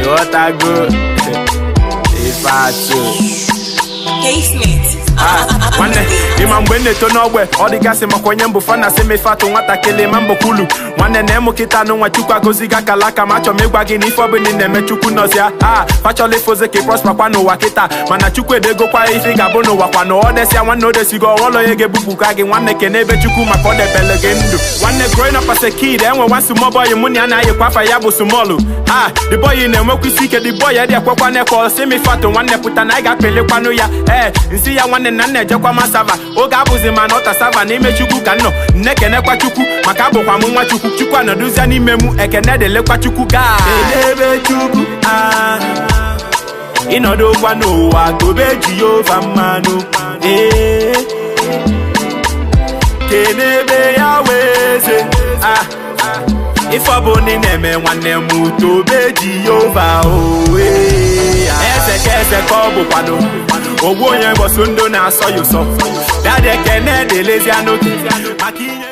What a good if I One Imam Bende to nowhere, all the gas in Makwanyambu Fana semi fatu wata kele mambo kulu. One nemo kita no wachuka goziga kalaka macho megwagini for benin mechuku nozia. Factually fozeke prosper kwano wakita. Manachukwe de go kwa ifi gabono wakwano. Odesia one no desi go wolo yege bubukagi. One kenebe chuku makode belegendo. One growing up as a kid, and when one sumo boy money and I kwafa yabu sumolu. The boy in the mokusike, the boy ya kwa neko semi fatu one puta naiga pele kwano ya. See ya one nane jokwa masava. Oga buzi manota sava ni mechuku kano. Nekene kwa chuku, makabo kwa mwa chuku. Chukwa no duzia ni memu, ekene dele kwa chuku ga. Elebe chuku, inodo kwa no wa tobe Jehova mano. Kenebe ya weze, ifaboni neme wane mu tobe Jehova Eze kobo kwano. Owo yen bo sundo na so you so. Dade kene de lazy anoki.